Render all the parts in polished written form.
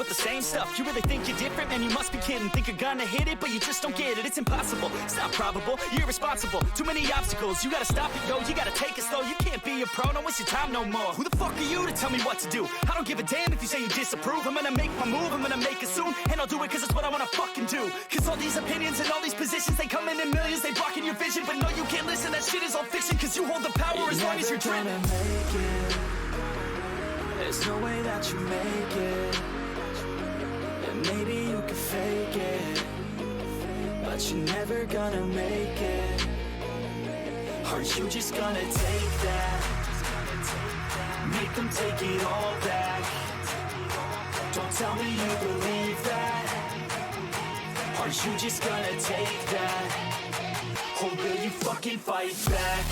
the same stuff. You really think you're different? Man, you must be kidding. Think you're gonna hit it, but you just don't get it. It's impossible, it's not probable, you're irresponsible. Too many obstacles, you gotta stop it, yo. You gotta take it slow, you can't be a pro. Don't waste your time no more. Who the fuck are you to tell me what to do? I don't give a damn if you say you disapprove. I'm gonna make my move, I'm gonna make it soon. And I'll do it cause it's what I wanna fucking do. Cause all these opinions and all these positions, they come in millions, they blocking your vision. But no, you can't listen, that shit is all fiction. Cause you hold the power as long as you're dreaming. There's no way that you make it. And maybe you can fake it, but you're never gonna make it. Aren't you just gonna take that? Make them take it all back. Don't tell me you believe that. Aren't you just gonna take that? Or will you fucking fight back?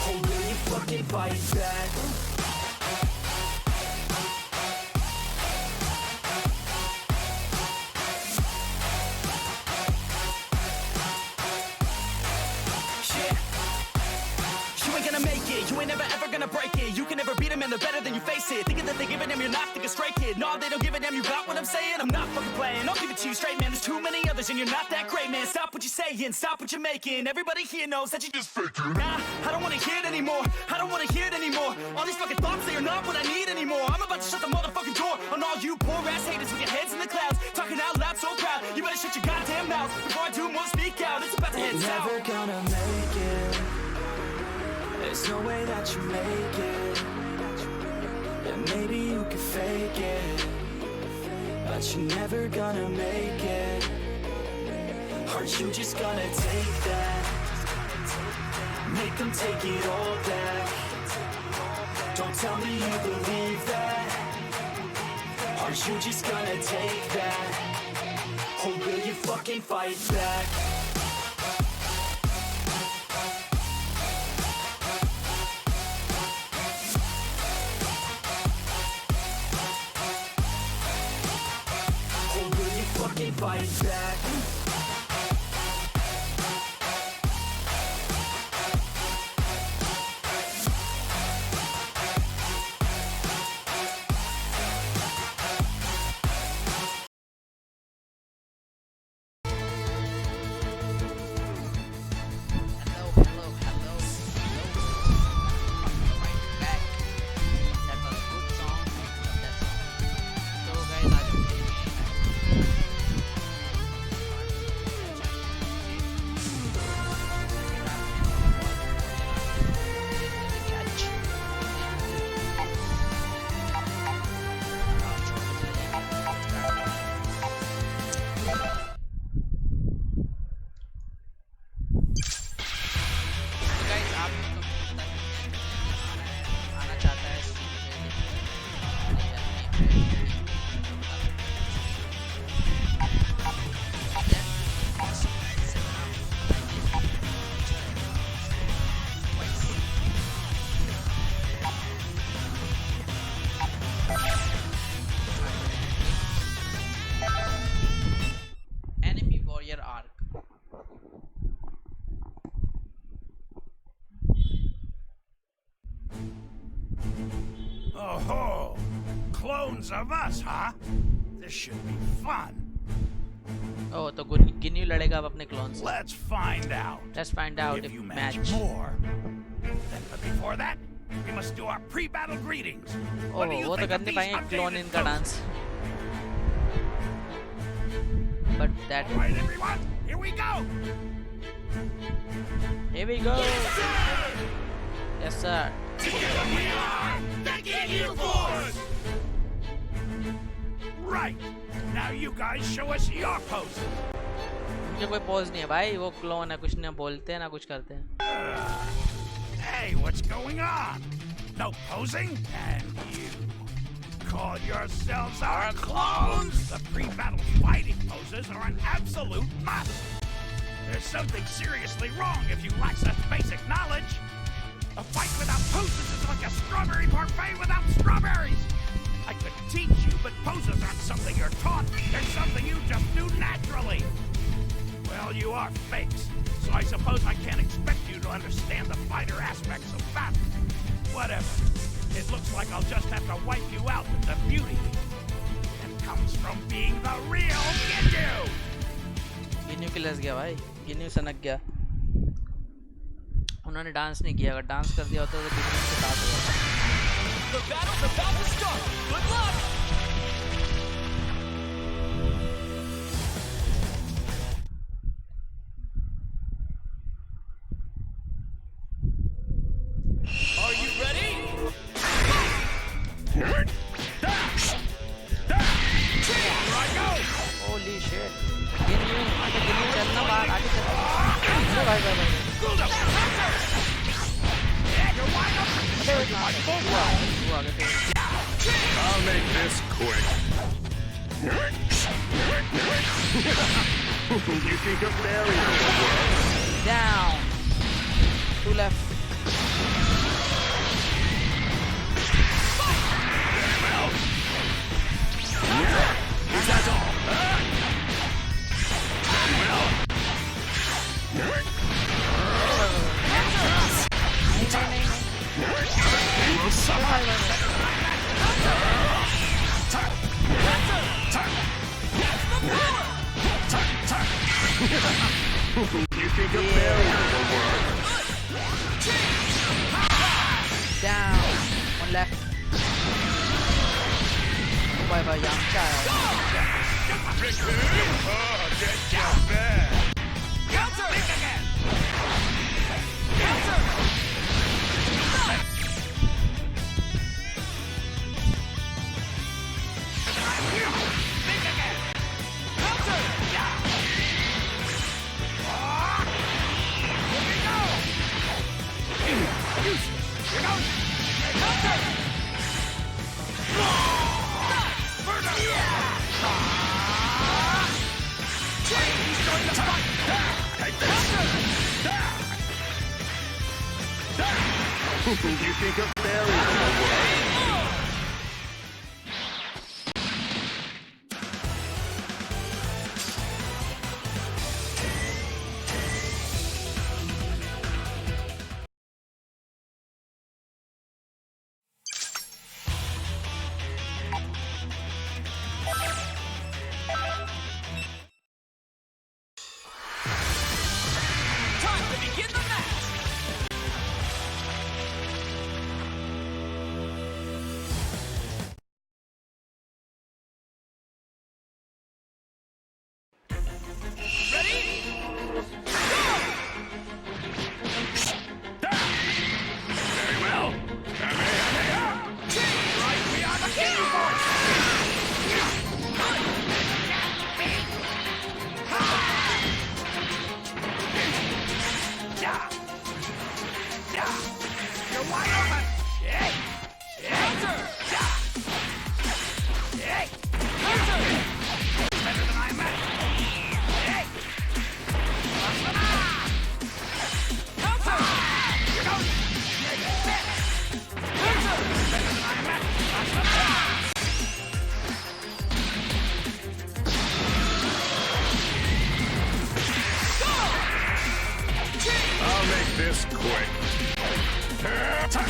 Or will you fucking fight back? You ain't never ever gonna break it. You can never beat them and they're better than you face it. Thinking that they give a damn, you're not thinking straight, kid. No, they don't give a damn, you got what I'm saying? I'm not fucking playing, I'll give it to you straight, man. There's too many others and you're not that great, man. Stop what you're saying, stop what you're making. Everybody here knows that you just faking. Nah, I don't wanna hear it anymore, I don't wanna hear it anymore. All these fucking thoughts, they are not what I need anymore. I'm about to shut the motherfucking door on all you poor ass haters with your heads in the clouds, talking out loud so proud. You better shut your goddamn mouth before I do more, speak out. It's about to head south. You're never gonna make it. There's no way that you make it. And maybe you can fake it, but you're never gonna make it. Aren't you just gonna take that? Make them take it all back. Don't tell me you believe that. Aren't you just gonna take that? Or will you fucking fight back? Fight back. Oh, clones of us, huh? This should be fun. Oh, तो गिन्नी लड़ेगा अब अपने clone से. Let's find out. Let's find out if you match more. Then, but before that, we must do our pre-battle greetings. Oh, वो तो कर नहीं पाएंगे क्लोन इनका dance. But that. All right, everyone, here we go. Here we go. Yes, sir. Together we are the Ginyu Force. Right. Now you guys show us your poses. मुझे कोई pose नहीं है भाई, वो क्लोन है, कुछ ना बोलते हैं ना कुछ करते हैं. Hey, what's going on? No posing? And you call yourselves our clones? The pre-battle fighting poses are an absolute must. There's something seriously wrong if you lack such basic knowledge. A fight without poses is like a strawberry parfait without strawberries. I could teach you, but poses aren't something you're taught. They're something you just do naturally. Well, you are fakes, so I suppose I can't expect you to understand the fighter aspects of battle. Whatever. It looks like I'll just have to wipe you out with the beauty that comes from being the real Ginyu! Ginyu किलस गया भाई, Ginyu सनक गया। उन्होंने dance नहीं किया, अगर dance कर दिया होता तो गिन्यू के साथ होता। The battle's about to start. Good luck. Are you ready? Here I go! Holy shit! Ginyu, आगे गिन्यू चलना बाहर, आगे चलना। अरे भाई भाई भाई। You're wide open! वो आगे थे। I'll make this quick. You think a barrier will work? Down. 2 left. Is that all? You will suffer. You think a barrier will work? Down. 1 left. Oh bye bye, young child. Oh, get your bed. Counter. Counter. You think a barrier will work? Time to begin the match. Very well. Right beyond the Ginyu Force! You're wide open! Counter. Better than I imagined! Counter. Here goes! Better than I imagined! I'll make this quick. Counter.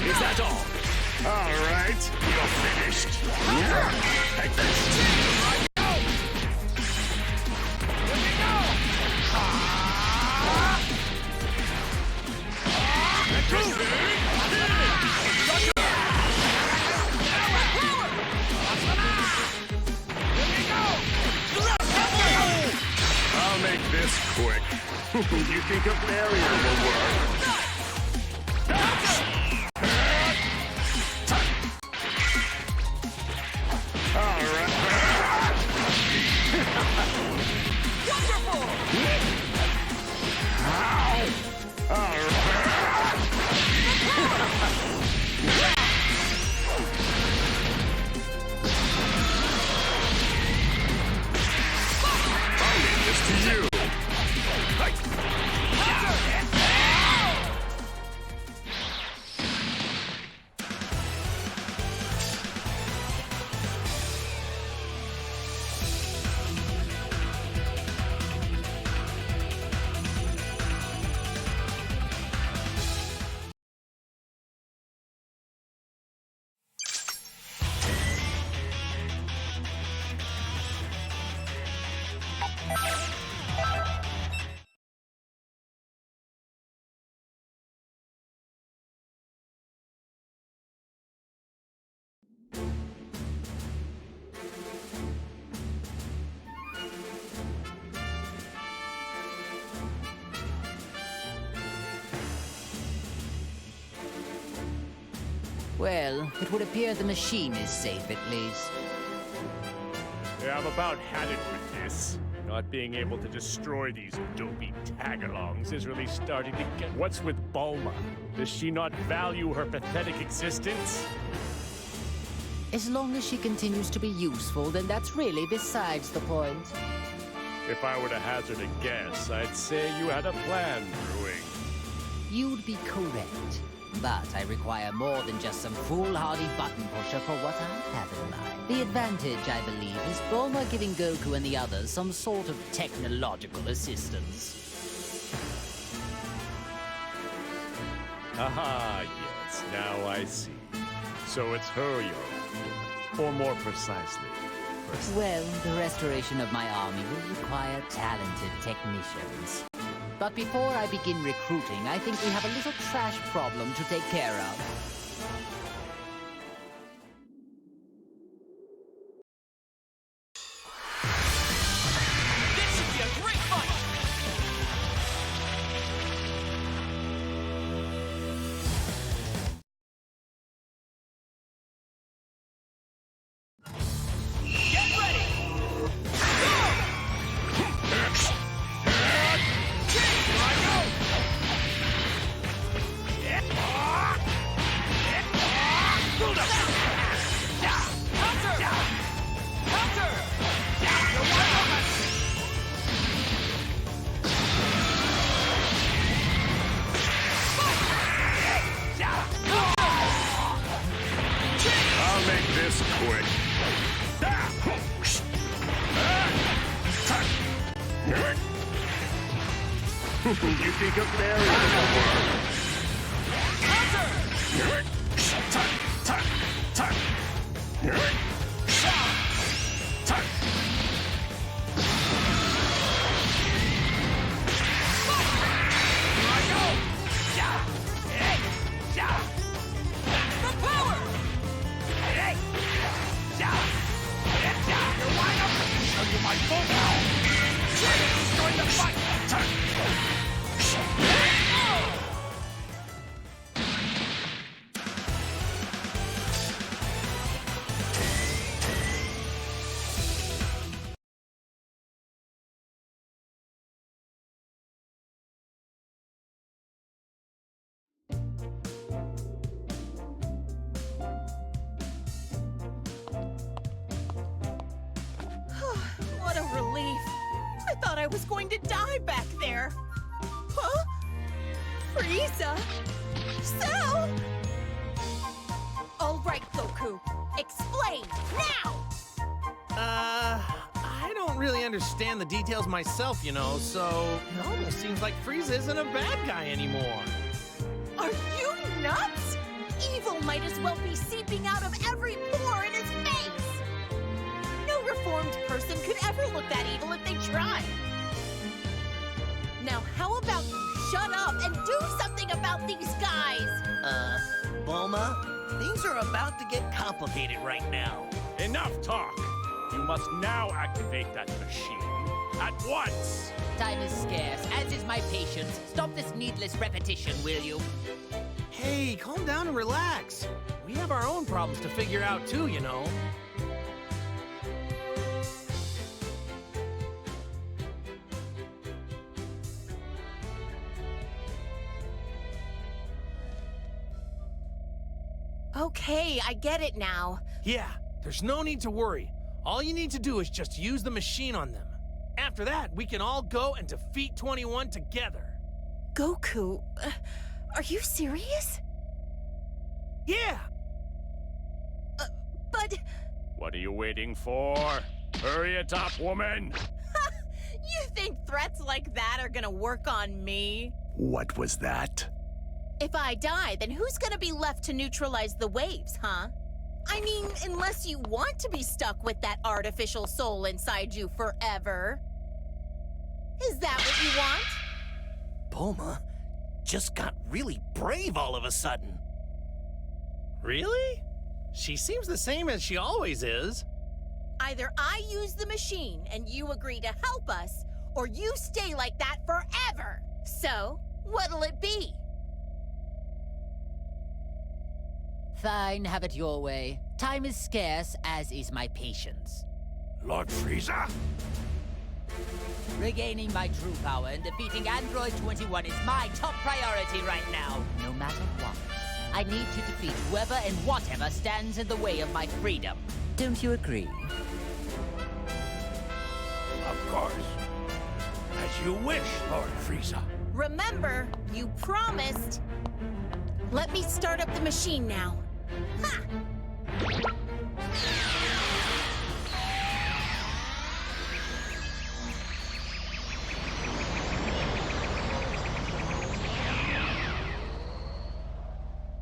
Is that all? All right, you're finished. Take this. I'll make this quick. You think a barrier will work? All right. Wonderful. All I'll leave this to you. Well, it would appear the machine is safe at least. Yeah, I've about had it with this. Not being able to destroy these dopey tagalongs is really starting to get... What's with Bulma? Does she not value her pathetic existence? As long as she continues to be useful, then that's really besides the point. If I were to hazard a guess, I'd say you had a plan brewing. You'd be correct. But I require more than just some foolhardy button pusher for what I have in mind. The advantage, I believe, is Bulma giving Goku and the others some sort of technological assistance. Aha, yes, now I see. So it's her you're after. Or more precisely, Well, the restoration of my army will require talented technicians. But before I begin recruiting, I think we have a little trash problem to take care of. This should be a great fight! Get ready! I'll make this quick. You think a fairy will work? What a relief. I thought I was going to die back there. Huh? Frieza? Cell? All right, Goku. Explain, now! I don't really understand the details myself, you know, so it almost seems like Frieza isn't a bad guy anymore. Are you nuts? Evil might as well be seeping out of every pore in his face! No reformed person could ever look that evil if they tried. Now, how about you shut up and do something about these guys? Bulma, things are about to get complicated right now. Enough talk! You must now activate that machine. At once! Time is scarce, as is my patience. Stop this needless repetition, will you? Hey, calm down and relax. We have our own problems to figure out too, you know. Okay, I get it now. Yeah, there's no need to worry. All you need to do is just use the machine on them. After that, we can all go and defeat 21 together. Goku, are you serious? Yeah! But What are you waiting for? Hurry it up, woman! you think threats like that are gonna work on me? What was that? If I die, then who's gonna be left to neutralize the waves, huh? I mean, unless you want to be stuck with that artificial soul inside you forever. Is that what you want? Bulma just got really brave all of a sudden. Really? She seems the same as she always is. Either I use the machine and you agree to help us, or you stay like that forever. So, what'll it be? Fine, have it your way. Time is scarce, as is my patience. Lord Frieza? Regaining my true power and defeating Android 21 is my top priority right now. No matter what, I need to defeat whoever and whatever stands in the way of my freedom. Don't you agree? Of course. As you wish, Lord Frieza. Remember, you promised. Let me start up the machine now. Ha!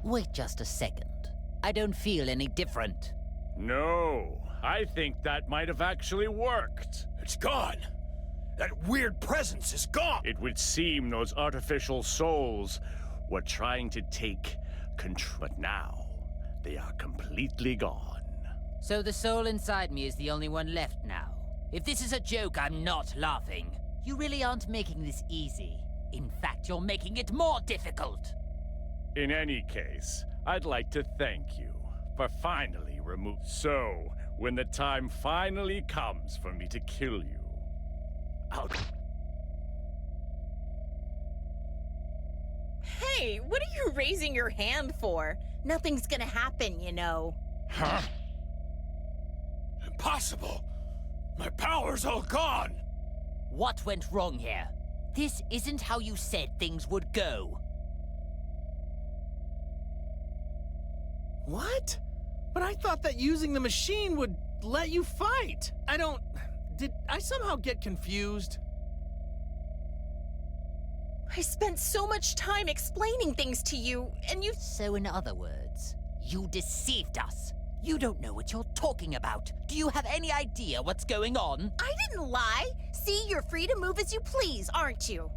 Wait just a second. I don't feel any different. No, I think that might have actually worked. It's gone. That weird presence is gone. It would seem those artificial souls were trying to take control, but now they are completely gone. So the soul inside me is the only one left now. If this is a joke, I'm not laughing. You really aren't making this easy. In fact, you're making it more difficult. In any case, I'd like to thank you for finally So, when the time finally comes for me to kill you, I'll... Hey, what are you raising your hand for? Nothing's gonna happen, you know. Huh? Impossible. My power's all gone. What went wrong here? This isn't how you said things would go. What? But I thought that using the machine would let you fight. Did I somehow get confused? I spent so much time explaining things to you, and you... So in other words, you deceived us. You don't know what you're talking about. Do you have any idea what's going on? I didn't lie. See, you're free to move as you please, aren't you?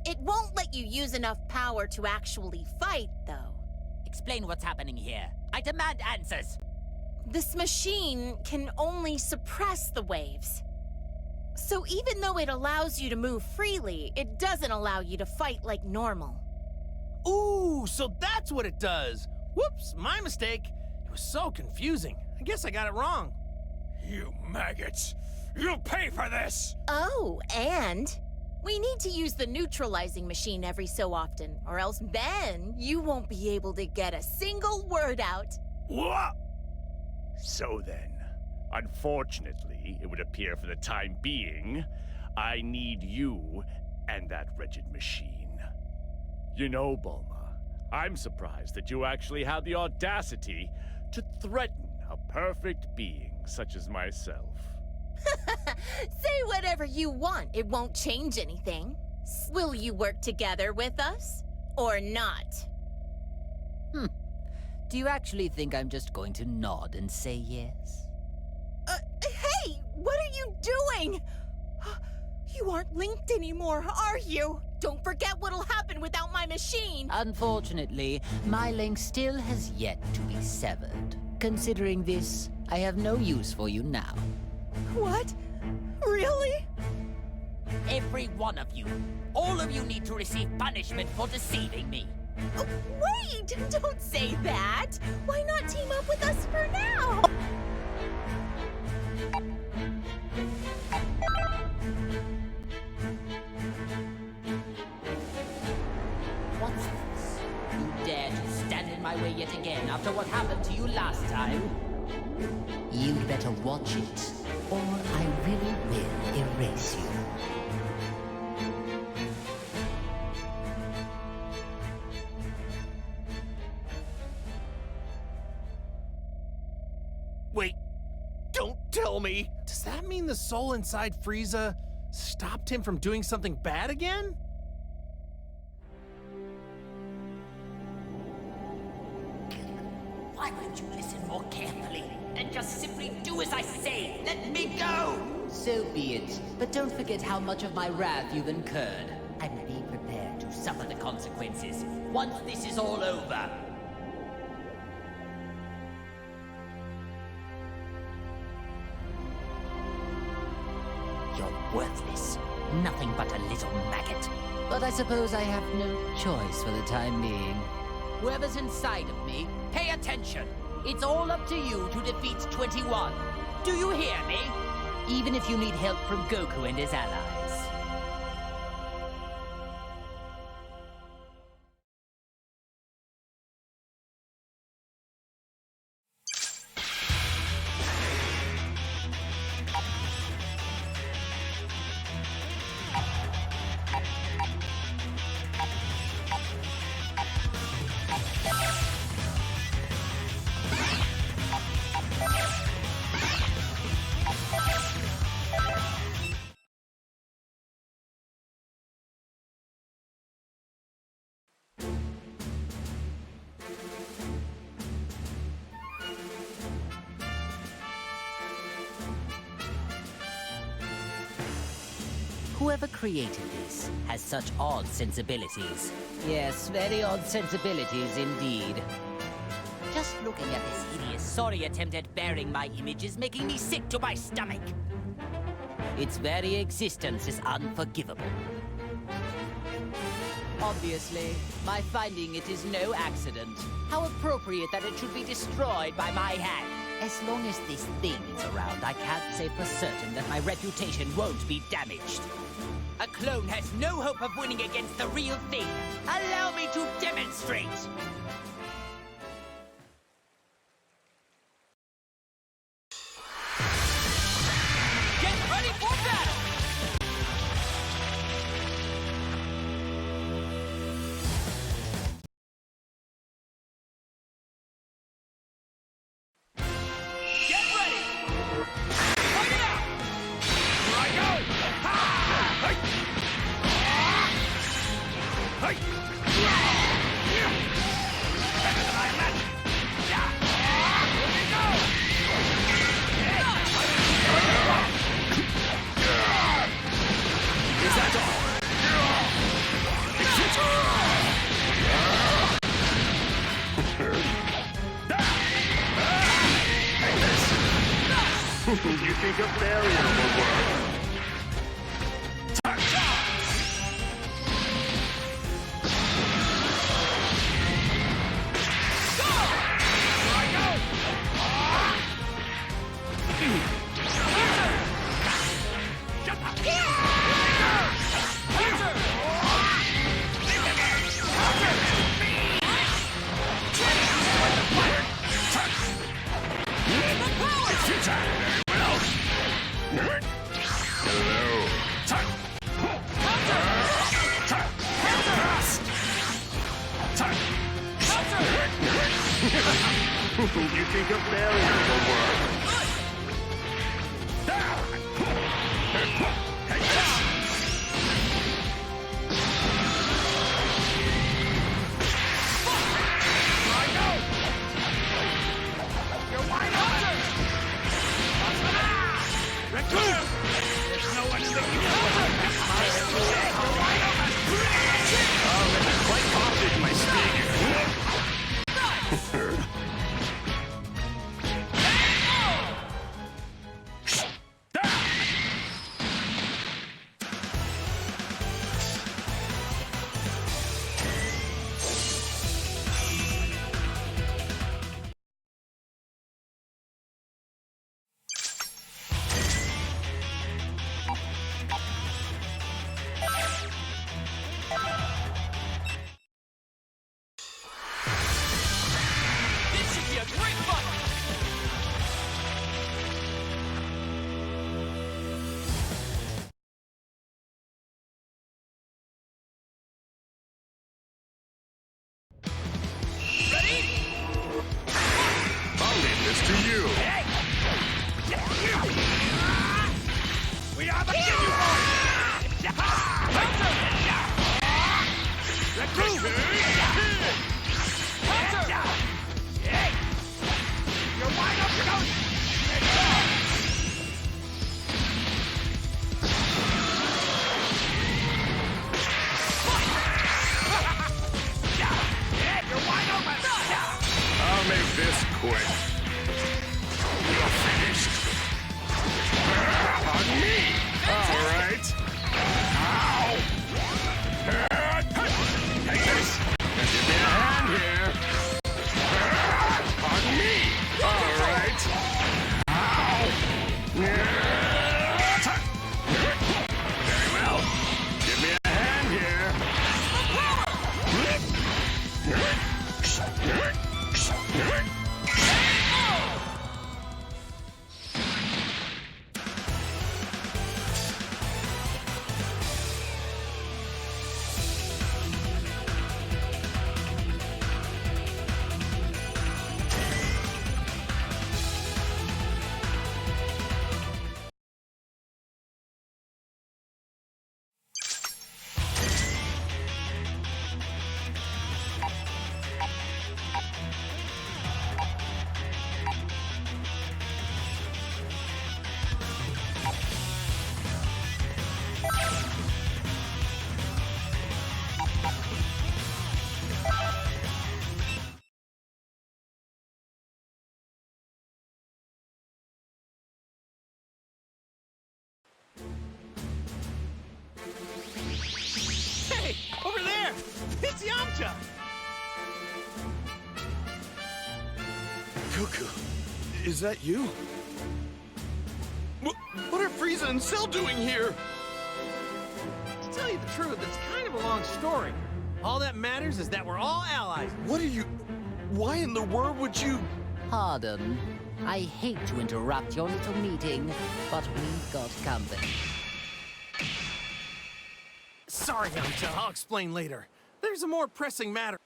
It won't let you use enough power to actually fight, though. Explain what's happening here. I demand answers. This machine can only suppress the waves. So even though it allows you to move freely, it doesn't allow you to fight like normal. Ooh, so that's what it does. Whoops, my mistake. It was so confusing. I guess I got it wrong. You maggots. You'll pay for this. Oh, and we need to use the neutralizing machine every so often, or else then you won't be able to get a single word out. What? So then, unfortunately, it would appear for the time being, I need you and that wretched machine. You know, Bulma, I'm surprised that you actually had the audacity to threaten a perfect being such as myself. Say whatever you want, it won't change anything. Will you work together with us, or not? Do you actually think I'm just going to nod and say yes? Hey, what are you doing? You aren't linked anymore, are you? Don't forget what'll happen without my machine. Unfortunately, my link still has yet to be severed. Considering this, I have no use for you now. What? Really? Every one of you. All of you need to receive punishment for deceiving me. Oh, wait! Don't say that! Why not team up with us for now? What's this? You dare to stand in my way yet again after what happened to you last time? You'd better watch it, or I really will erase you. Wait, don't tell me. Does that mean the soul inside Frieza stopped him from doing something bad again? Why won't you listen more carefully and just simply do as I say? Let me go! So be it. But don't forget how much of my wrath you've incurred. And be prepared to suffer the consequences once this is all over. You're worthless. Nothing but a little maggot. But I suppose I have no choice for the time being. Whoever's inside of me, pay attention. It's all up to you to defeat 21. Do you hear me? Even if you need help from Goku and his allies. Whoever created this has such odd sensibilities. Yes, very odd sensibilities indeed. Just looking at this hideous sorry attempt at bearing my image is making me sick to my stomach. Its very existence is unforgivable. Obviously, my finding it is no accident. How appropriate that it should be destroyed by my hand. As long as this thing is around, I can't say for certain that my reputation won't be damaged. A clone has no hope of winning against the real thing. Allow me to demonstrate! Get ready for battle! You think a barrier will work? You think a barrier will work? You're wide open! There's no one that you I'm quite confident in my speed. To you. We are the You're wide open. Goku, is that you? What are Frieza and Cell doing here? To tell you the truth, it's kind of a long story. All that matters is that we're all allies. What are you... Why in the world would you... Pardon. I hate to interrupt your little meeting, but we've got company. Sorry, Yamcha. I'll explain later. There's a more pressing matter.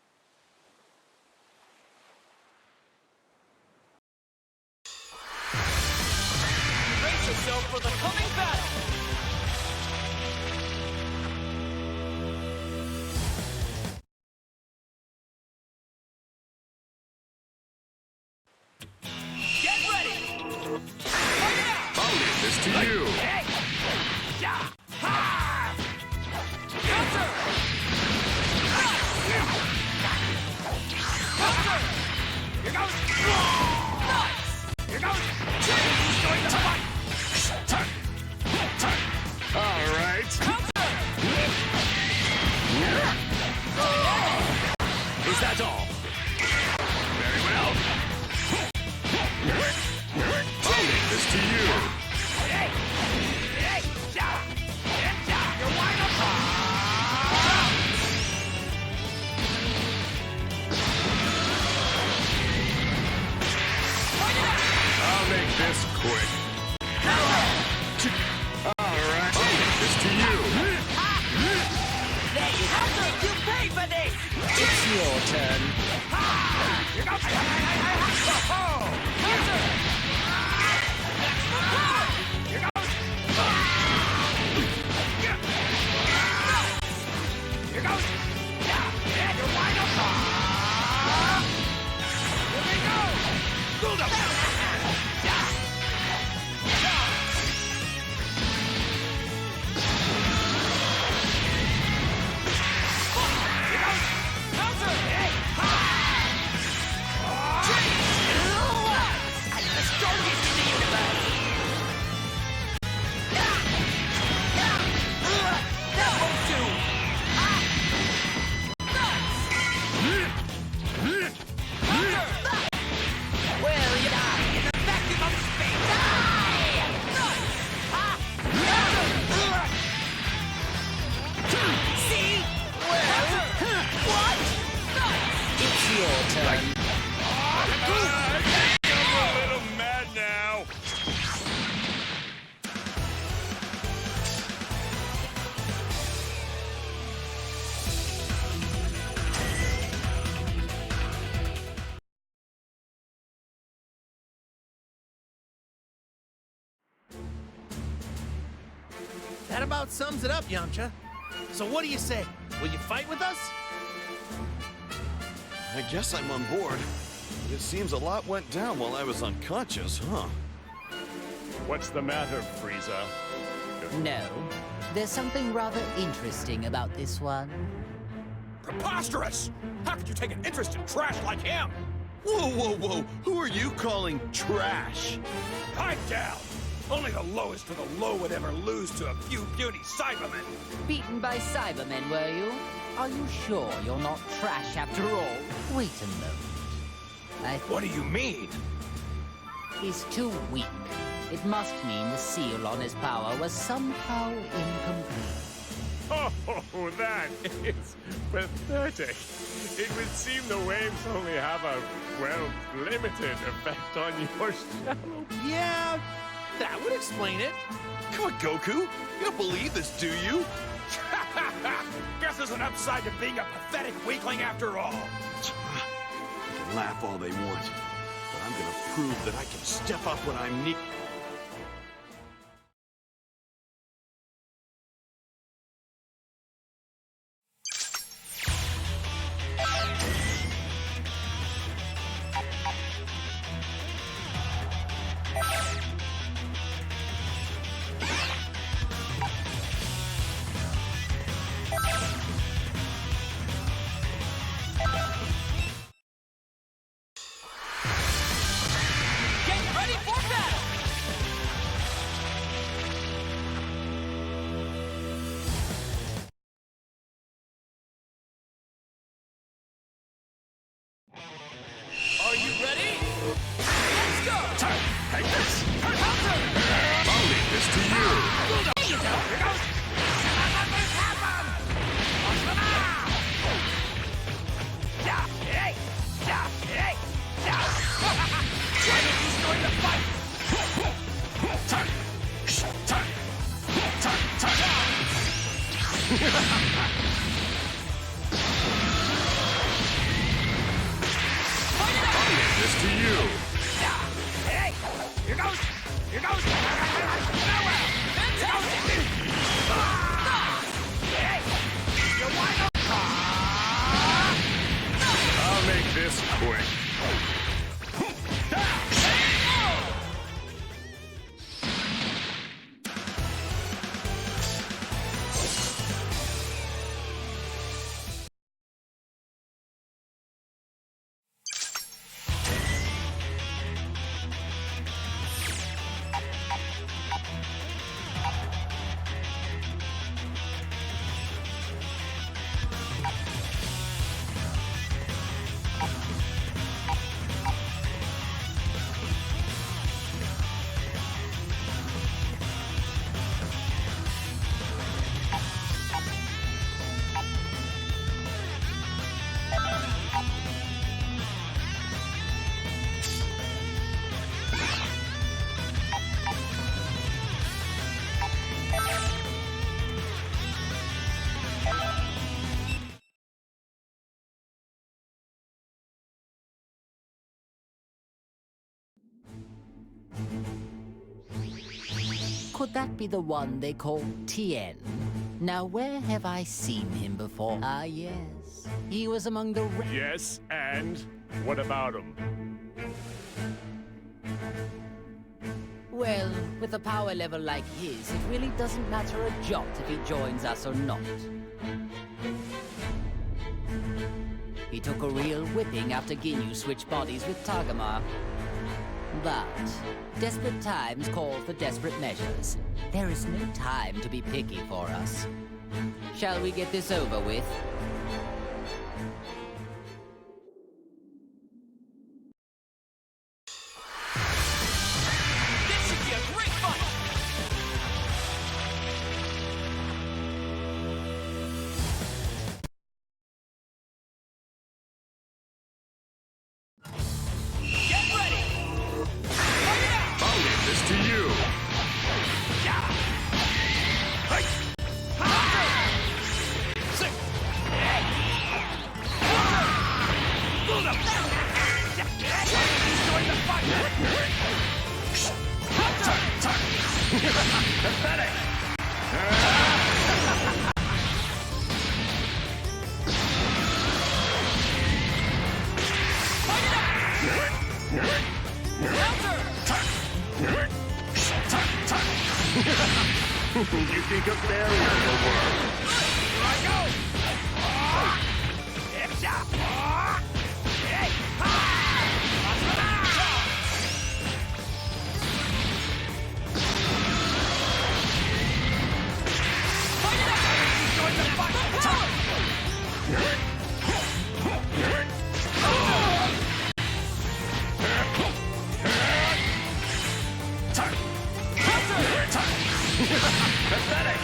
Brace yourself for the coming battle! Get ready! I'll leave this to you. Counter! Counter! Here goes! Nice! Here goes! Who's going to fight? Turn! Turn! All right. Counter! Is that all? Very well. I'll leave this to you. Hey! Hey! Ja! Ja! You're wide up! I'll make this quick. All right. I'll leave this to you. There you have it! You pay for this! It's your turn. Here goes! Counter! Here goes! Here goes! Yeah! Yeah! You're wide up! Here we go! Build up! Counter! I'm the strongest in the universe! That won't do! Counter! Where are you now? In the vacuum of space! See? Where? What? It's your turn. I'm a little mad now. That about sums it up, Yamcha. So what do you say? Will you fight with us? I guess I'm on board. But it seems a lot went down while I was unconscious, huh? What's the matter, Frieza? No. There's something rather interesting about this one. Preposterous! How could you take an interest in trash like him? Whoa, whoa, whoa! Who are you calling trash? Pipe down! Only the lowest of the low would ever lose to a few puny Cybermen. Beaten by Cybermen, were you? Are you sure you're not trash after all? Wait a moment. What do you mean? He's too weak. It must mean the seal on his power was somehow incomplete. Oh, that is pathetic. It would seem the waves only have a, well, limited effect on your shadow. Yeah, that would explain it. Come on, Goku! You don't believe this, do you? Guess there's an upside to being a pathetic weakling after all. They can laugh all they want, but I'm gonna prove that I can step up when I'm needed. Get ready for battle! This to you. Hey! Here goes! Here goes! Farewell! Hey! You wind up! I'll make this quick. Could that be the one they call Tien? Now, where have I seen him before? Ah, yes. He was among the... Yes, and what about him? Well, with a power level like his, it really doesn't matter a jot if he joins us or not. He took a real whipping after Ginyu switched bodies with Tagama. But desperate times call for desperate measures. There is no time to be picky for us. Shall we get this over with? This should be a great fight! Get ready! I'll leave this to you. Pathetic! You think a barrier will work? Here I go! Hey! Join the Pathetic!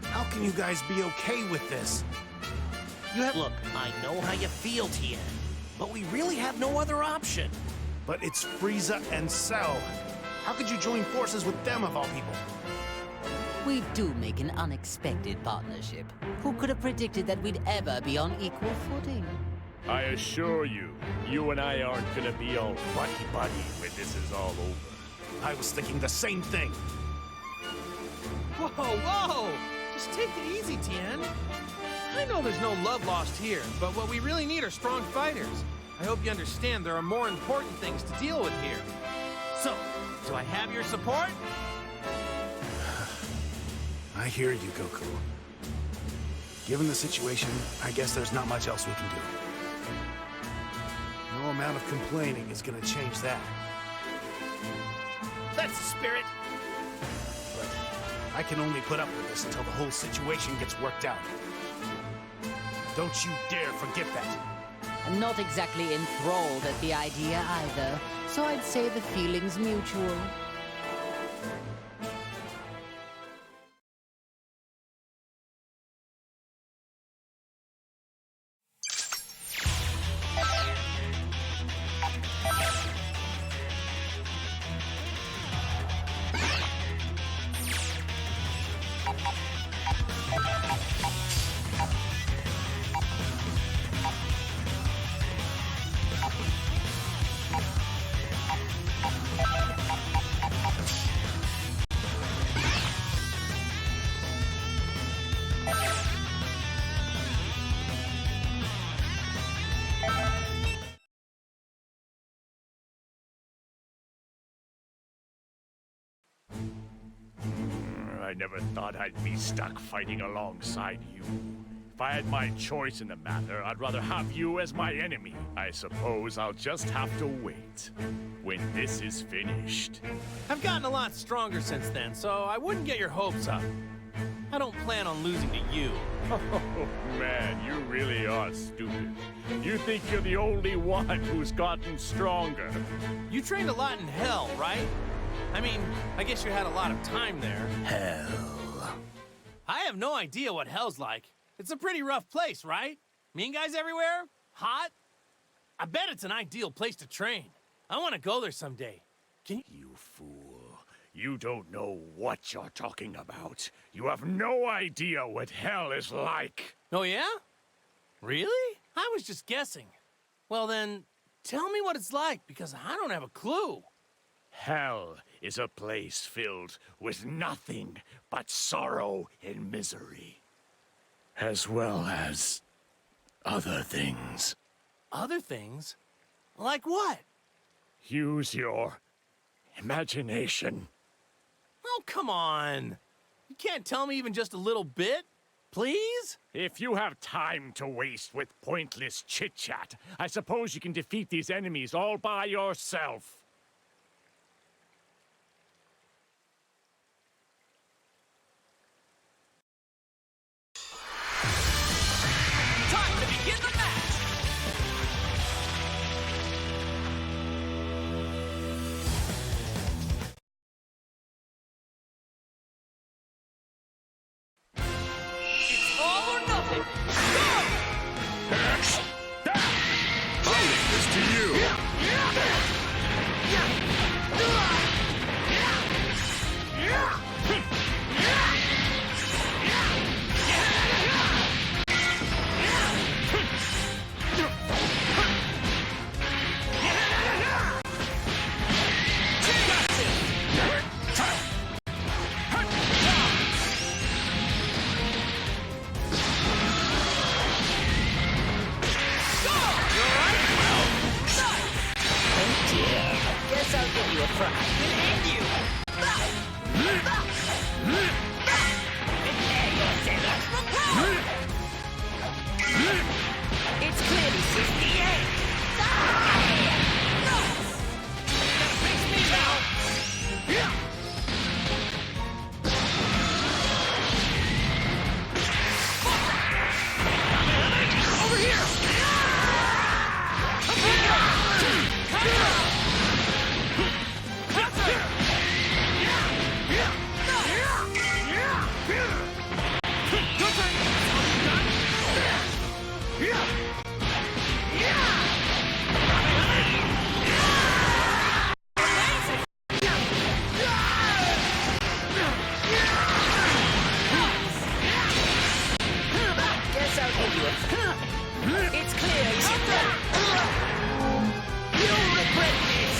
How can you guys be okay with this? Look, I know how you feel, Tien, but we really have no other option. But it's Frieza and Cell. How could you join forces with them of all people? We do make an unexpected partnership. Who could have predicted that we'd ever be on equal footing? I assure you, you and I aren't gonna be all buddy-buddy when this is all over. I was thinking the same thing. Whoa, whoa! Just take it easy, Tien. I know there's no love lost here, but what we really need are strong fighters. I hope you understand there are more important things to deal with here. So, do I have your support? I hear you, Goku. Given the situation, I guess there's not much else we can do. No amount of complaining is gonna change that. That's the spirit. But I can only put up with this until the whole situation gets worked out. Don't you dare forget that. I'm not exactly enthralled at the idea either, so I'd say the feeling's mutual. I never thought I'd be stuck fighting alongside you. If I had my choice in the matter, I'd rather have you as my enemy. I suppose I'll just have to wait. When this is finished. I've gotten a lot stronger since then, so I wouldn't get your hopes up. I don't plan on losing to you. Oh, man, you really are stupid. You think you're the only one who's gotten stronger. You trained a lot in hell, right? I mean, I guess you had a lot of time there. Hell. I have no idea what hell's like. It's a pretty rough place, right? Mean guys everywhere? Hot? I bet it's an ideal place to train. I want to go there someday. Can you... You fool. You don't know what you're talking about. You have no idea what hell is like. Oh, yeah? Really? I was just guessing. Well, then, tell me what it's like, because I don't have a clue. Hell is a place filled with nothing but sorrow and misery. As well as other things. Other things? Like what? Use your imagination. Oh, come on. You can't tell me even just a little bit? Please? If you have time to waste with pointless chit-chat, I suppose you can defeat these enemies all by yourself. Time to begin the match! It's all or nothing! Go! I'll leave this to you. Guess I'll give you a try. And you! It's clearly 68. Face me now! Over here! Guess I'll give you a... It's clear. You'll regret this!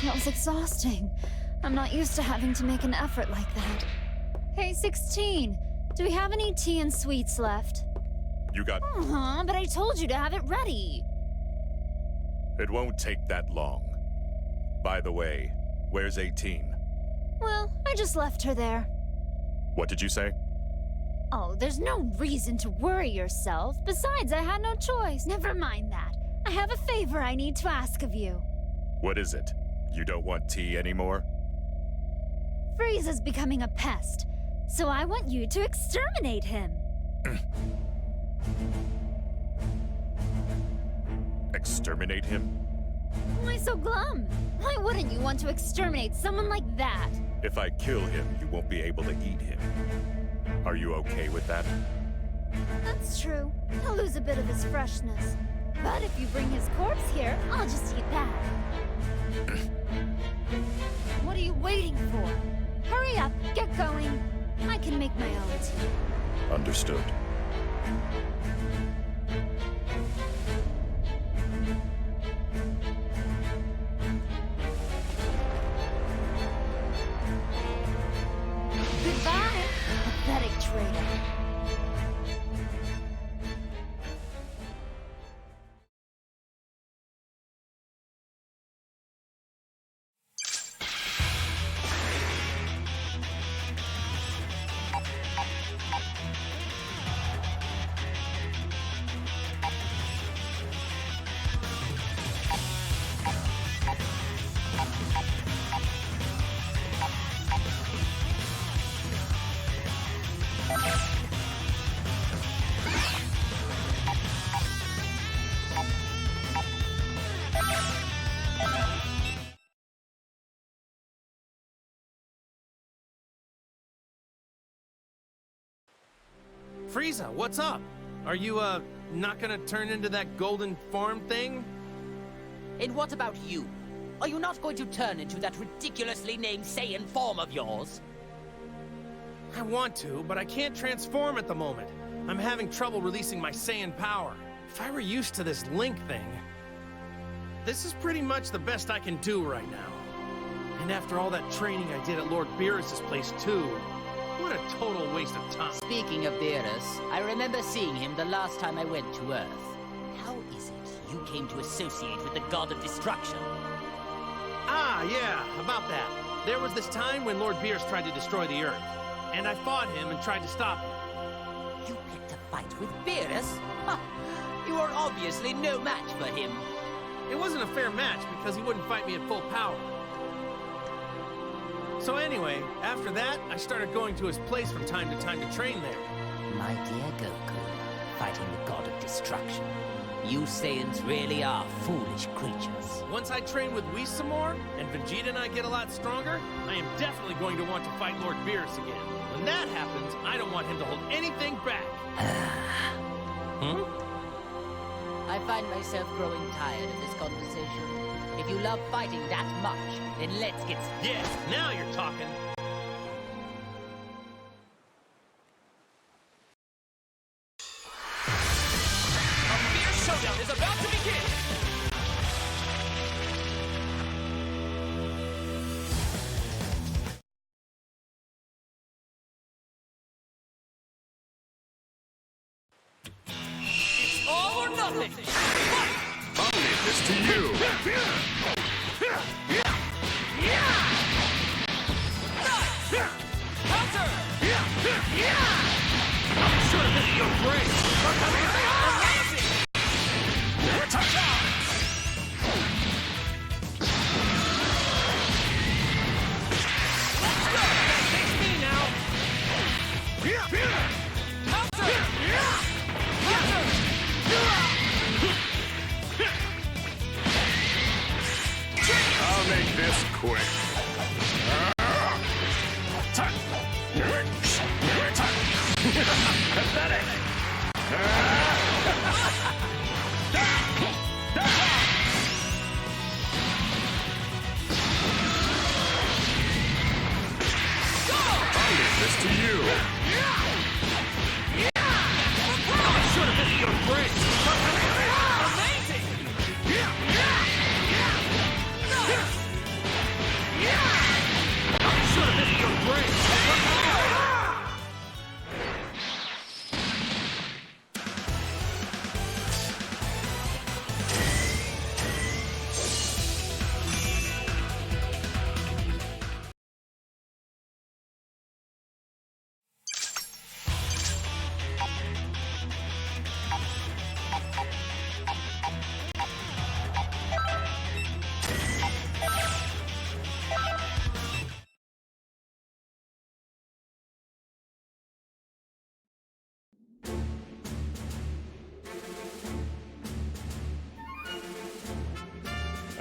That was exhausting. I'm not used to having to make an effort like that. Hey, 16, do we have any tea and sweets left? You got... But I told you to have it ready. It won't take that long. By the way, where's 18? Well, I just left her there. What did you say? Oh, there's no reason to worry yourself. Besides, I had no choice. Never mind that. I have a favor I need to ask of you. What is it? You don't want T anymore? Frieza's becoming a pest, so I want you to exterminate him. Exterminate him? Why so glum? Why wouldn't you want to exterminate someone like that? If I kill him, you won't be able to eat him. Are you okay with that? That's true. He'll lose a bit of his freshness. But if you bring his corpse here, I'll just eat that. What are you waiting for? Hurry up, get going. I can make my own tea. Understood. Goodbye, pathetic traitor. Frieza, what's up? Are you, not gonna turn into that golden form thing? And what about you? Are you not going to turn into that ridiculously named Saiyan form of yours? I want to, but I can't transform at the moment. I'm having trouble releasing my Saiyan power. If I were used to this Link thing... This is pretty much the best I can do right now. And after all that training I did at Lord Beerus' place too, what a total waste of time. Speaking of Beerus, I remember seeing him the last time I went to Earth. How is it you came to associate with the God of Destruction? Ah, yeah, about that. There was this time when Lord Beerus tried to destroy the Earth, and I fought him and tried to stop him. You picked a fight with Beerus? Ha! You are obviously no match for him. It wasn't a fair match because he wouldn't fight me at full power. So anyway, after that, I started going to his place from time to time to train there. My dear Goku, fighting the God of Destruction. You Saiyans really are foolish creatures. Once I train with Whis some more, and Vegeta and I get a lot stronger, I am definitely going to want to fight Lord Beerus again. When that happens, I don't want him to hold anything back. I find myself growing tired of this conversation. If you love fighting that much, then let's get... Yes, now you're talking. A fierce showdown is about to begin! It's all or nothing! I'll leave this to you! Counter! I'm sure this is your brain! Amazing! Touchdown! Let's go! Face me now! Counter! I'll make this quick. Pathetic! I'll leave this to you. I should have hit your brakes! Amazing!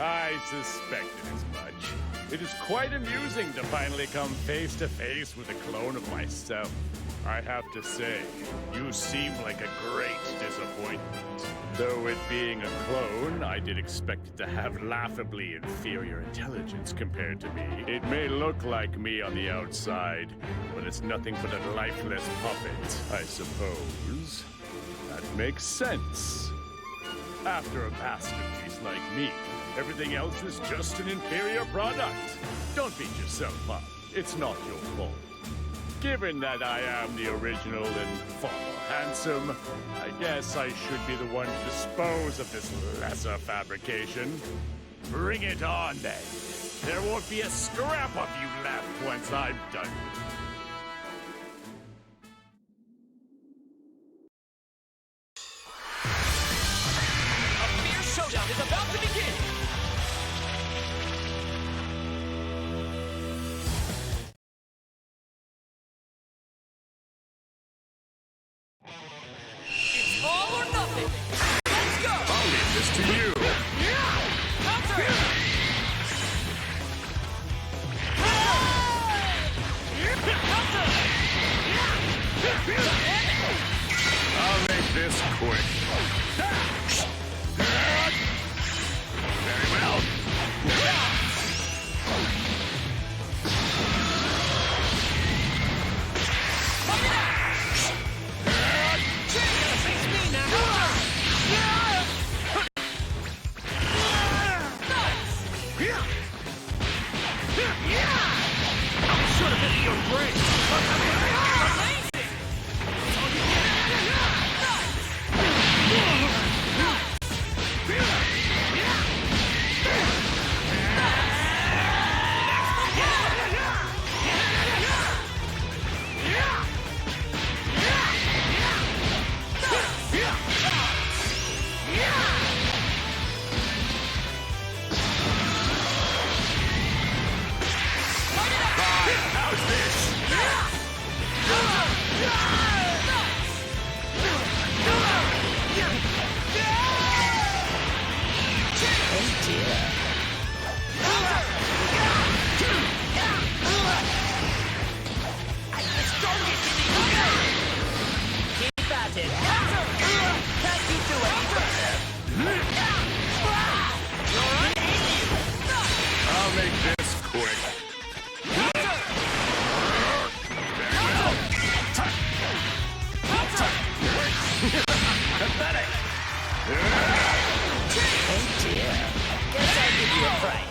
I suspected as much. It is quite amusing to finally come face to face with a clone of myself. I have to say, you seem like a great disappointment. Though it being a clone, I did expect it to have laughably inferior intelligence compared to me. It may look like me on the outside, but it's nothing but a lifeless puppet, I suppose. That makes sense. After a masterpiece like me, everything else is just an inferior product. Don't beat yourself up. It's not your fault. Given that I am the original and far more handsome, I guess I should be the one to dispose of this lesser fabrication. Bring it on, then. There won't be a scrap of you left once I'm done with you. A fierce showdown is about to begin! It's all or nothing! Let's go! I'll leave this to you. Counter! I'll make this quick. Very well. Keep at it! Can't you do any better? I'll make this quick. Pathetic! Oh dear. Guess I'll give you a fright.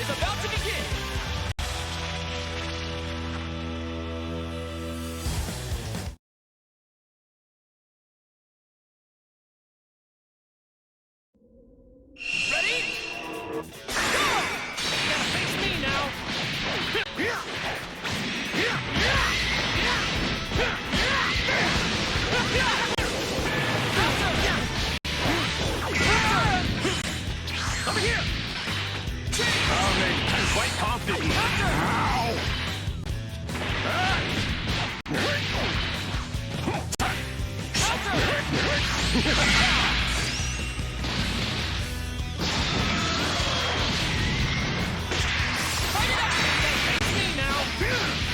Is about to begin! Ready? Go! You gotta face me now! Over here! I'm quite confident. Ow! Face me now!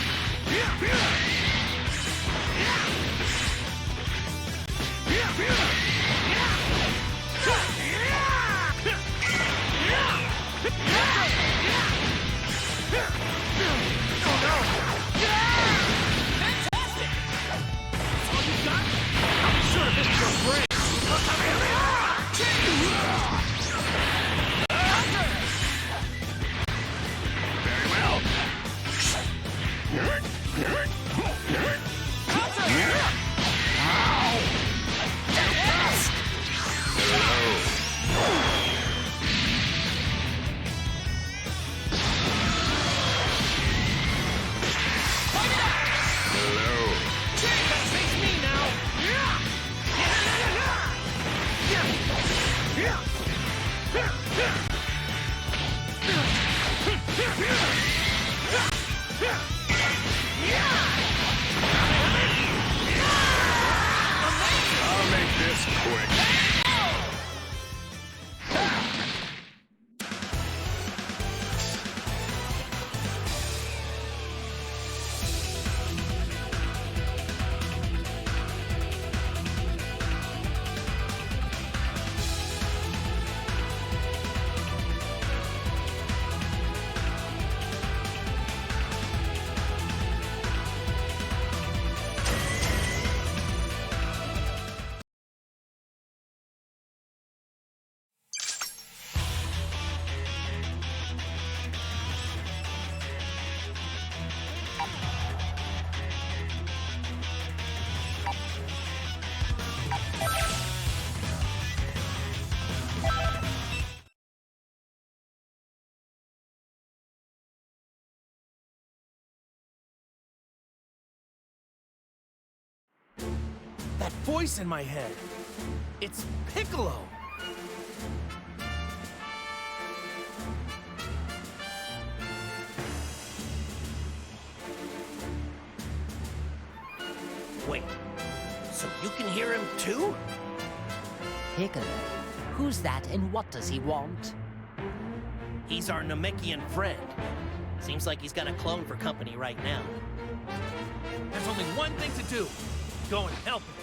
That voice in my head. It's Piccolo. Wait, so you can hear him too? Piccolo? Who's that and what does he want? He's our Namekian friend. Seems like he's got a clone for company right now. There's only one thing to do. Go and help him.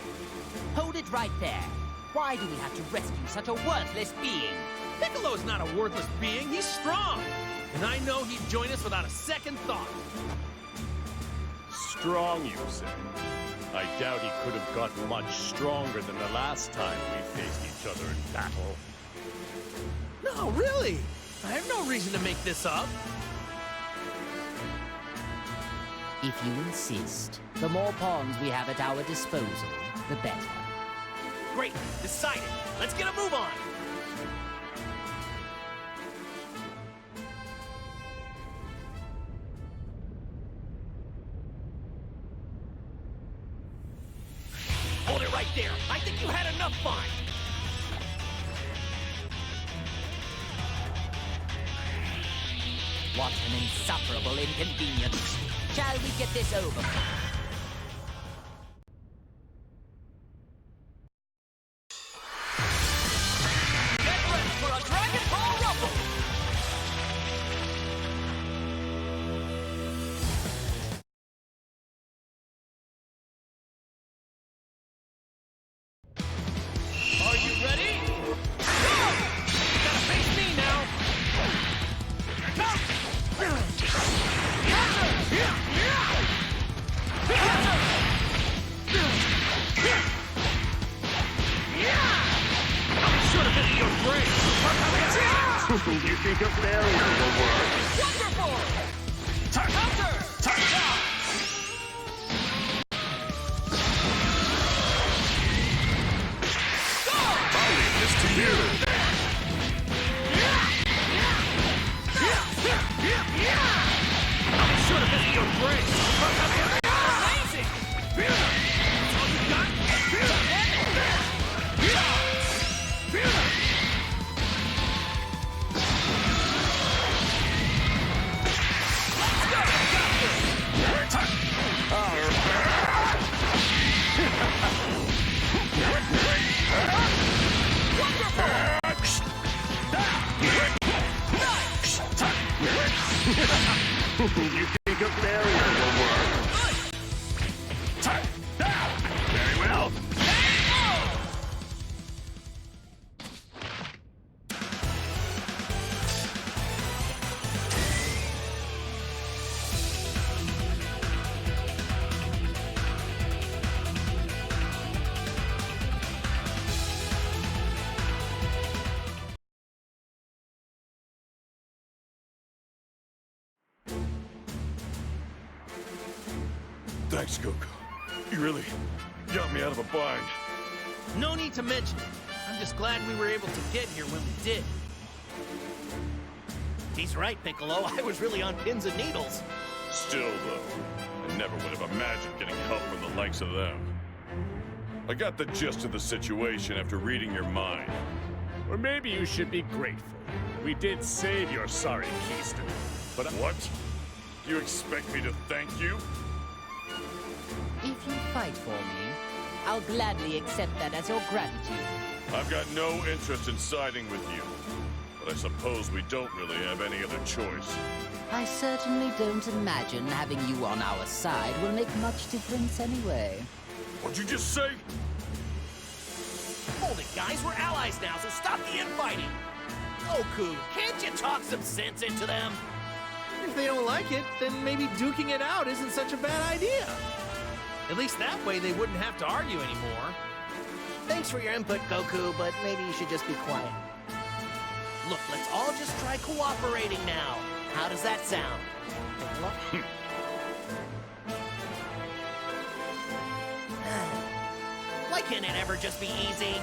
Hold it right there. Why do we have to rescue such a worthless being? Piccolo's not a worthless being. He's strong. And I know he'd join us without a second thought. Strong, you say? I doubt he could have gotten much stronger than the last time we faced each other in battle. No, really. I have no reason to make this up. If you insist, the more pawns we have at our disposal, the better. Great, decided. Let's get a move on. Hold it right there. I think you had enough fun. What an insufferable inconvenience. Shall we get this over? Get ready for a Dragon Ball Rumble! Are you ready? Go! You gotta face me now! You think a failure will work? Wonderful! Counter! Touchdown! I'll leave this to you. I'll be sure to visit your grave. Amazing! That's all you got? You think a failure will work? Very well. Thanks, Goku. You really got me out of a bind. No need to mention it. I'm just glad we were able to get here when we did. He's right, Piccolo. I was really on pins and needles. Still, though, I never would have imagined getting help from the likes of them. I got the gist of the situation after reading your mind. Or maybe you should be grateful. We did save your sorry Keystone. But What? You expect me to thank you? If you fight for me, I'll gladly accept that as your gratitude. I've got no interest in siding with you. But I suppose we don't really have any other choice. I certainly don't imagine having you on our side will make much difference anyway. What'd you just say? Hold it, guys. We're allies now, so stop the infighting. Goku, can't you talk some sense into them? If they don't like it, then maybe duking it out isn't such a bad idea. At least that way they wouldn't have to argue anymore. Thanks for your input, Goku, but maybe you should just be quiet. Look, let's all just try cooperating now. How does that sound? Why can't it ever just be easy?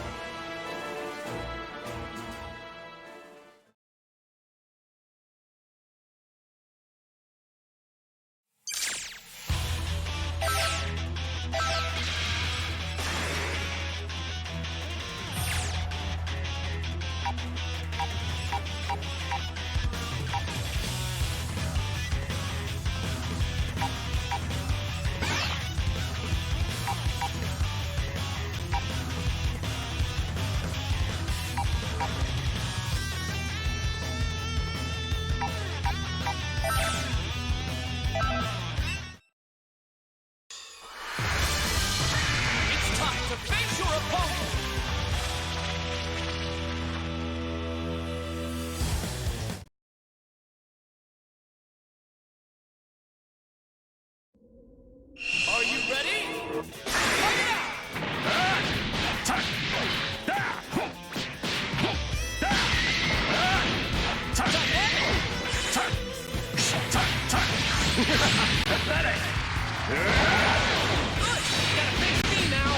Gotta face me now!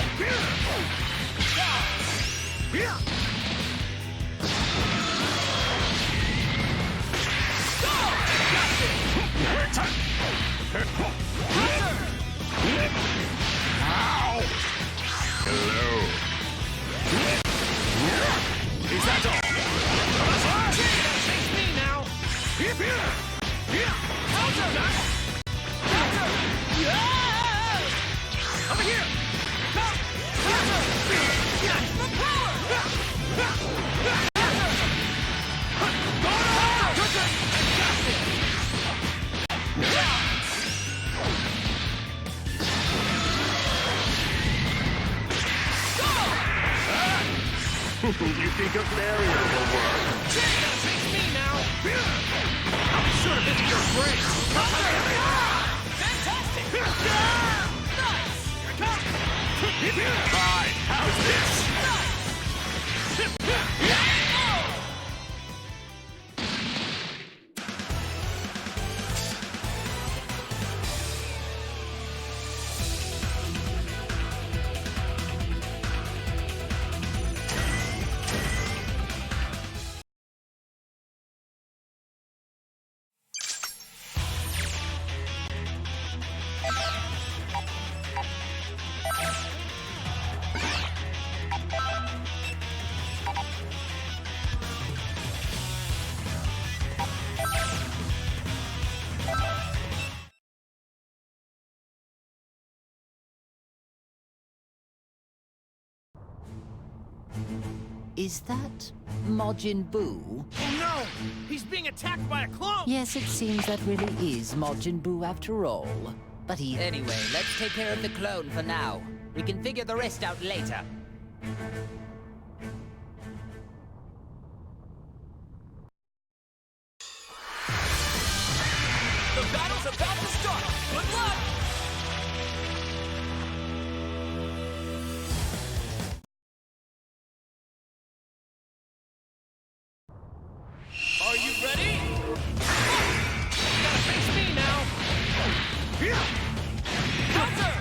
Hello. Is that all? Face me now! Over here! You think a barrier will work? Face me now! I'll be sure to visit your grave! Fantastic! Fine, how's this? Is that Majin Buu? Oh no! He's being attacked by a clone! Yes, it seems that really is Majin Buu after all. But he... Anyway, let's take care of the clone for now. We can figure the rest out later. The battle's about to start! Good luck! Are you ready? Gotta face me now! Counter!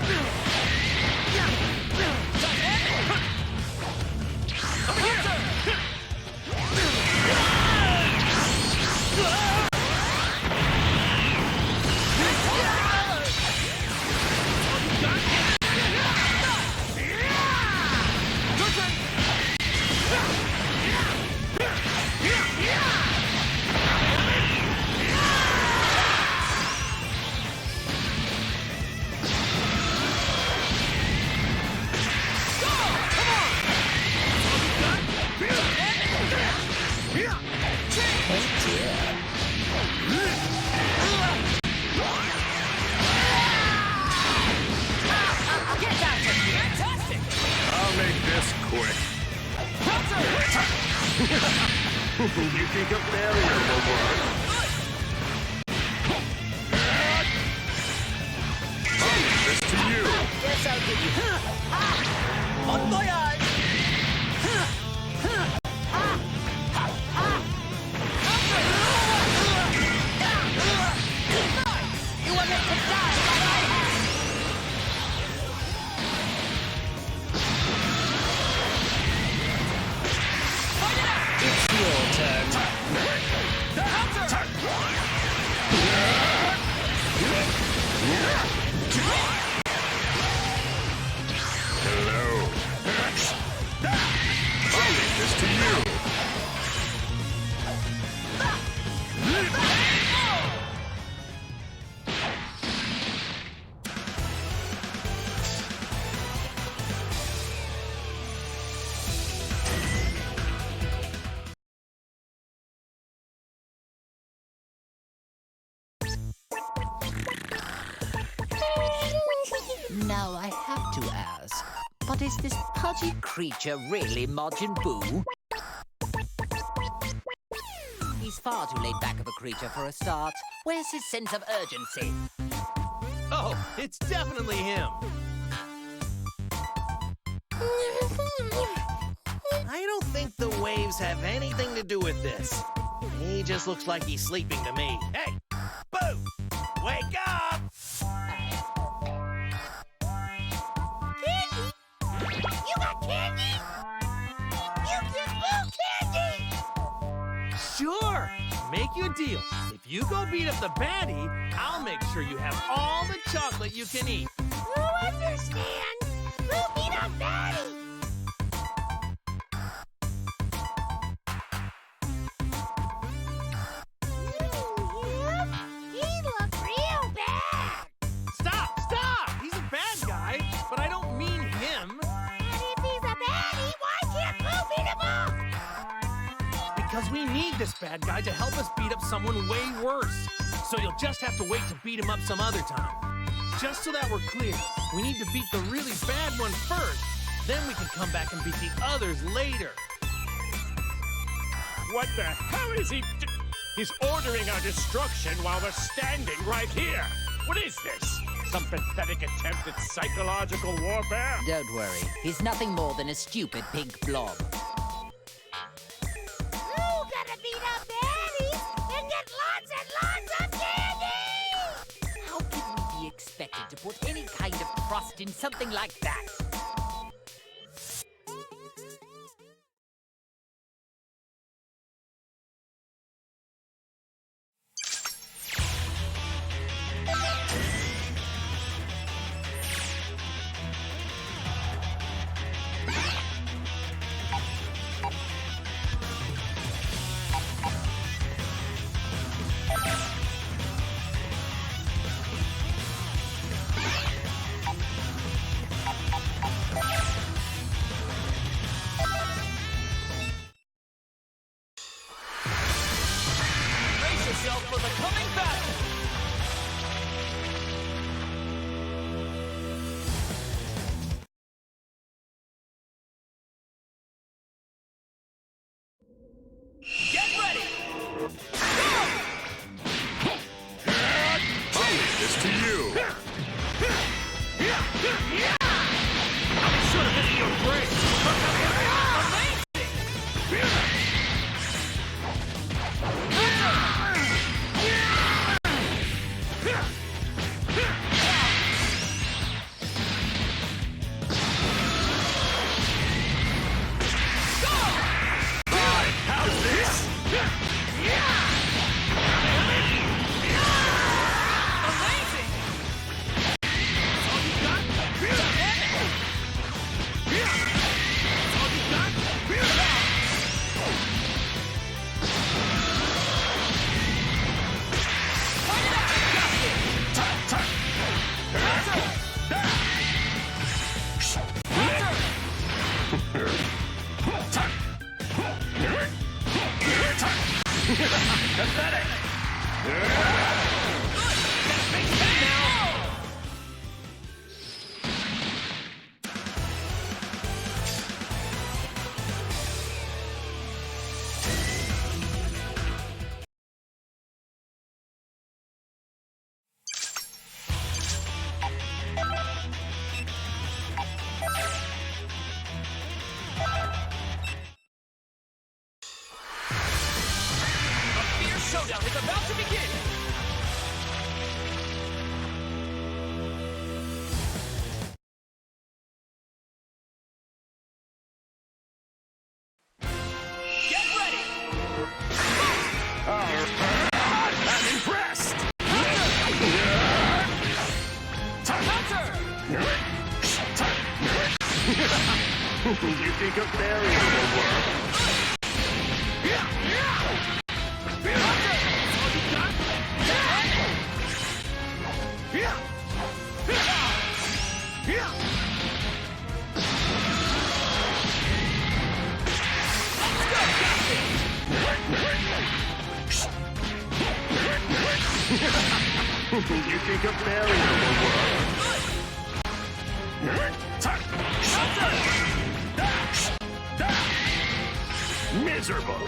Over here! Fantastic! I'll make this quick. You think a barrier will work? I'll leave this to you. Yes, I'll give you... Bon voyage! You are meant to die by my hand! It's your turn. Hello. I'll leave this to you. Now I have to ask, but is this pudgy creature really Majin Buu? He's far too laid back of a creature for a start. Where's his sense of urgency? Oh, it's definitely him! I don't think the waves have anything to do with this. He just looks like he's sleeping to me. Hey! Boo! Wake up! make you a deal. If you go beat up the baddie, I'll make sure you have all the chocolate you can eat. Who understands? Who beat up baddie? He looked real bad. Stop! He's a bad guy, but I don't mean him. And if he's a baddie, why can't Blue beat him up? Because we need this bad guy to help us beat up someone way worse. So you'll just have to wait to beat him up some other time. Just so that we're clear, we need to beat the really bad one first. Then we can come back and beat the others later. What the hell is he He's ordering our destruction while we're standing right here. What is this? Some pathetic attempt at psychological warfare? Don't worry. He's nothing more than a stupid pink blob. Blue gotta beat up baddies and get lots and lots of candy! How can we be expected to put any kind of trust in something like that? For the coming battle! Get ready! I'll leave this to you. I'll be sure to visit your grave! Pathetic! Showdown is about to begin! Get ready! I'm impressed! Counter! You think a barrier will work? You think a barrier will work? Miserable!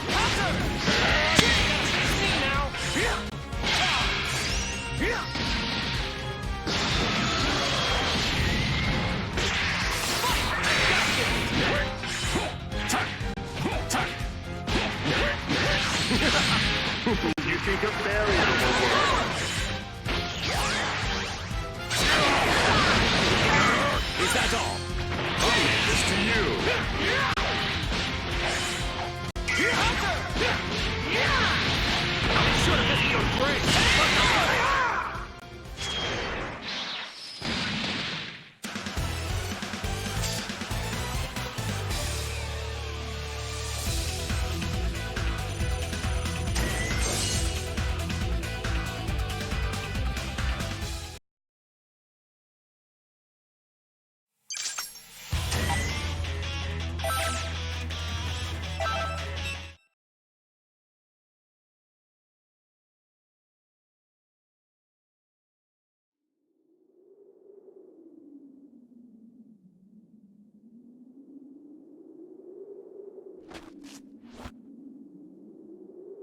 You think a barrier will work? Is that all? I'll leave this to you. Counter!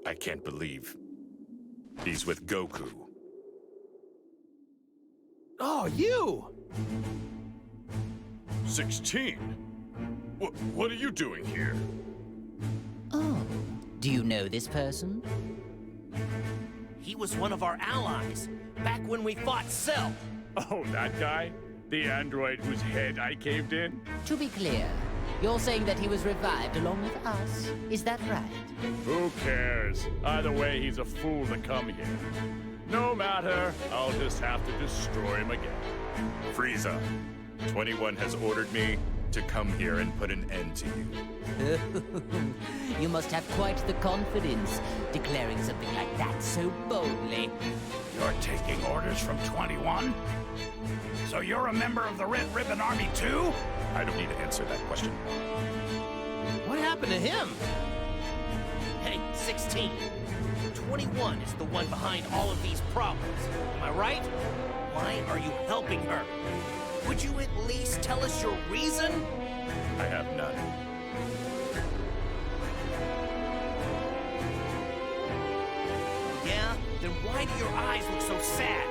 I can't believe he's with Goku. Oh, you! 16? What are you doing here? Oh, do you know this person? He was one of our allies, back when we fought Cell. Oh, that guy? The android whose head I caved in? To be clear, you're saying that he was revived along with us. Is that right? Who cares? Either way, he's a fool to come here. No matter, I'll just have to destroy him again. Frieza, 21 has ordered me to come here and put an end to you. You must have quite the confidence, declaring something like that so boldly. You're taking orders from 21? So you're a member of the Red Ribbon Army too? I don't need to answer that question. What happened to him? Hey, 16. 21 is the one behind all of these problems. Am I right? Why are you helping her? Would you at least tell us your reason? I have none. Yeah? Then why do your eyes look so sad?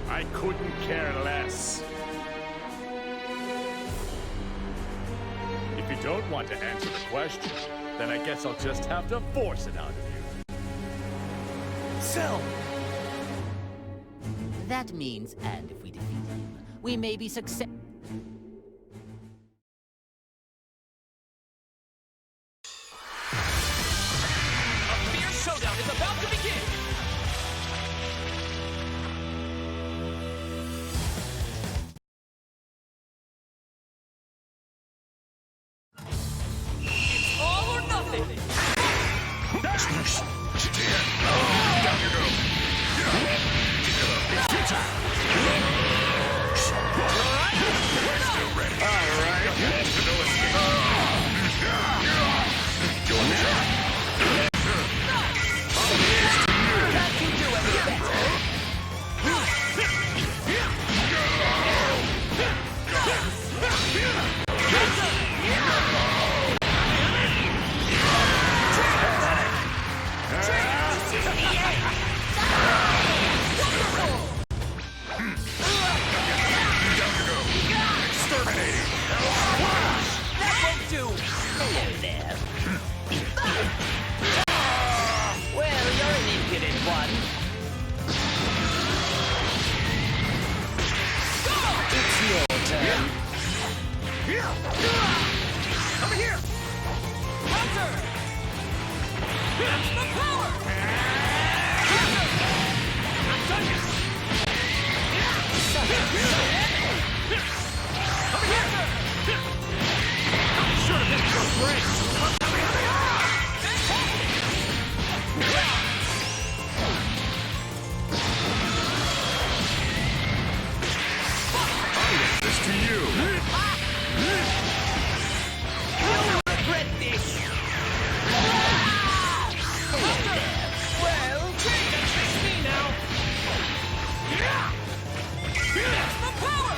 I couldn't care less. If you don't want to answer the question, then I guess I'll just have to force it out of you. Cell! That means, and if we defeat him, we may be success. A fierce showdown is about to begin! It's all or nothing! Down you go! Still ready. All right. No escape. That can do it better! That won't do! Hello there. Well, you're an impudent one. It's your turn. Over here! Counter! That's the power! I'm done yet! Over here! Should have been so great! This to you. You'll regret this! Well, face me now! That's the power!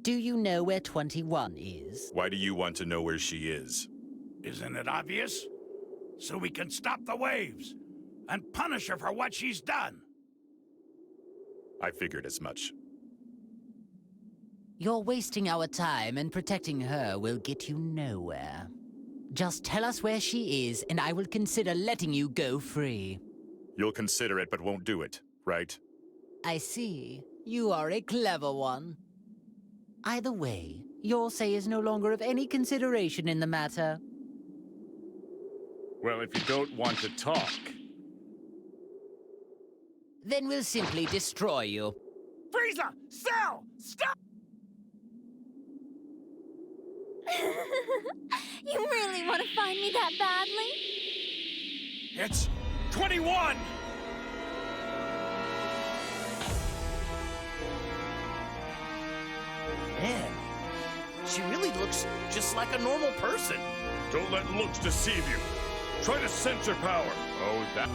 Do you know where 21 is? Why do you want to know where she is? Isn't it obvious? So we can stop the waves and punish her for what she's done. I figured as much. You're wasting our time, and protecting her will get you nowhere. Just tell us where she is, and I will consider letting you go free. You'll consider it, but won't do it, right? I see. You are a clever one. Either way, your say is no longer of any consideration in the matter. Well, if you don't want to talk... Then we'll simply destroy you. Frieza! Cell! Stop! You really want to find me that badly? It's 21! Man, she really looks just like a normal person. Don't let looks deceive you. Try to sense her power. Oh, that...